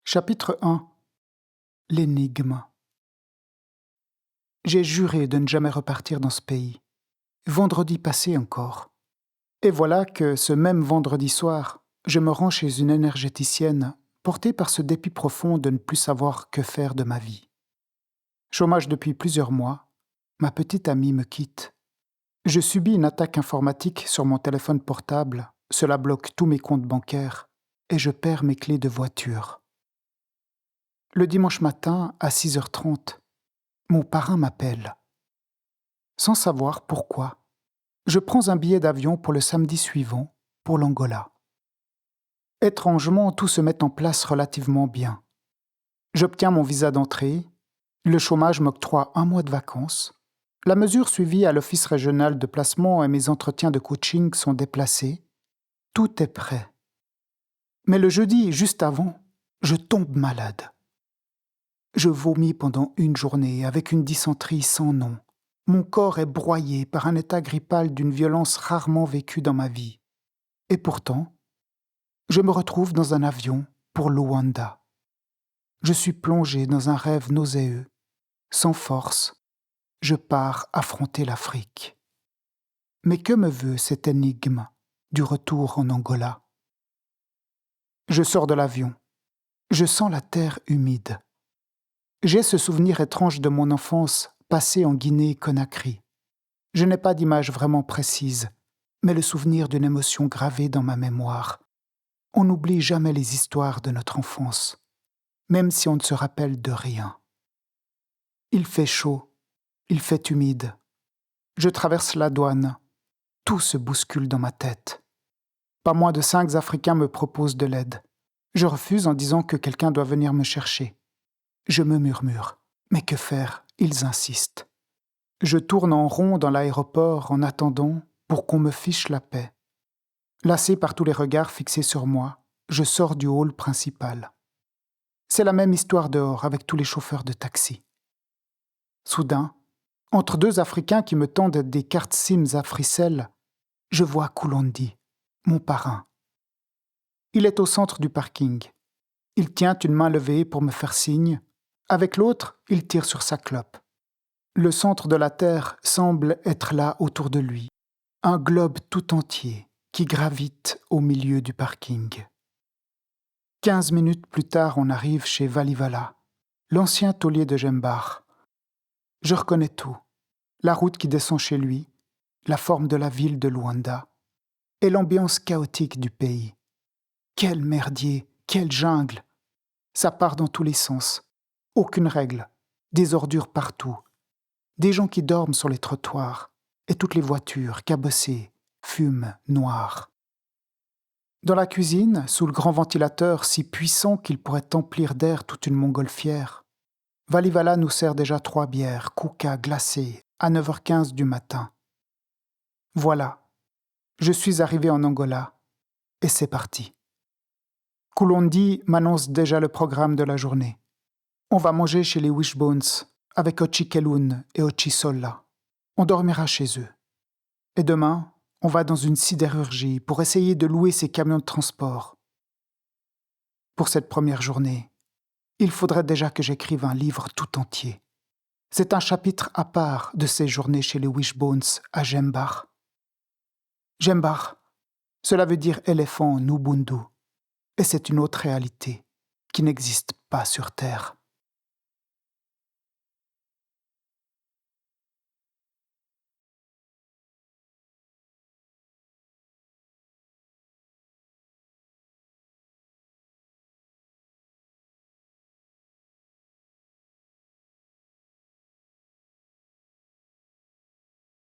Chapitre 1. L'énigme. J'ai juré de ne jamais repartir dans ce pays. Vendredi passé encore. Et voilà que, ce même vendredi soir, je me rends chez une énergéticienne, portée par ce dépit profond de ne plus savoir que faire de ma vie. Chômage depuis plusieurs mois, ma petite amie me quitte. Je subis une attaque informatique sur mon téléphone portable, cela bloque tous mes comptes bancaires, et je perds mes clés de voiture. Le dimanche matin, à 6h30, mon parrain m'appelle. Sans savoir pourquoi, je prends un billet d'avion pour le samedi suivant, pour l'Angola. Étrangement, tout se met en place relativement bien. J'obtiens mon visa d'entrée, le chômage m'octroie 1 mois de vacances, la mesure suivie à l'office régional de placement et mes entretiens de coaching sont déplacés. Tout est prêt. Mais le jeudi, juste avant, je tombe malade. Je vomis pendant une journée avec une dysenterie sans nom. Mon corps est broyé par un état grippal d'une violence rarement vécue dans ma vie. Et pourtant, je me retrouve dans un avion pour Luanda. Je suis plongé dans un rêve nauséeux. Sans force, je pars affronter l'Afrique. Mais que me veut cette énigme du retour en Angola? Je sors de l'avion. Je sens la terre humide. J'ai ce souvenir étrange de mon enfance passée en Guinée-Conakry. Je n'ai pas d'image vraiment précise, mais le souvenir d'une émotion gravée dans ma mémoire. On n'oublie jamais les histoires de notre enfance, même si on ne se rappelle de rien. Il fait chaud, il fait humide. Je traverse la douane. Tout se bouscule dans ma tête. Pas moins de 5 Africains me proposent de l'aide. Je refuse en disant que quelqu'un doit venir me chercher. Je me murmure. Mais que faire? Ils insistent. Je tourne en rond dans l'aéroport en attendant pour qu'on me fiche la paix. Lassé par tous les regards fixés sur moi, je sors du hall principal. C'est la même histoire dehors avec tous les chauffeurs de taxi. Soudain, entre 2 Africains qui me tendent des cartes SIM à fricelle, je vois Koulondi, mon parrain. Il est au centre du parking. Il tient une main levée pour me faire signe. Avec l'autre, il tire sur sa clope. Le centre de la Terre semble être là autour de lui. Un globe tout entier qui gravite au milieu du parking. 15 minutes plus tard, on arrive chez Valivala, l'ancien taulier de Jembar. Je reconnais tout. La route qui descend chez lui, la forme de la ville de Luanda et l'ambiance chaotique du pays. Quel merdier, quelle jungle! Ça part dans tous les sens. Aucune règle, des ordures partout. Des gens qui dorment sur les trottoirs et toutes les voitures cabossées, fument, noires. Dans la cuisine, sous le grand ventilateur si puissant qu'il pourrait emplir d'air toute une montgolfière, Valivala nous sert déjà 3 bières, Kuka glacées, à 9h15 du matin. Voilà, je suis arrivé en Angola, et c'est parti. Koulondi m'annonce déjà le programme de la journée. On va manger chez les Wishbones, avec Ochi Kelun et Ochi Sola. On dormira chez eux. Et demain, on va dans une sidérurgie pour essayer de louer ces camions de transport. Pour cette première journée, il faudrait déjà que j'écrive un livre tout entier. C'est un chapitre à part de ces journées chez les Wishbones à Jembar. Jembar, cela veut dire éléphant en Ubundu, et c'est une autre réalité qui n'existe pas sur Terre.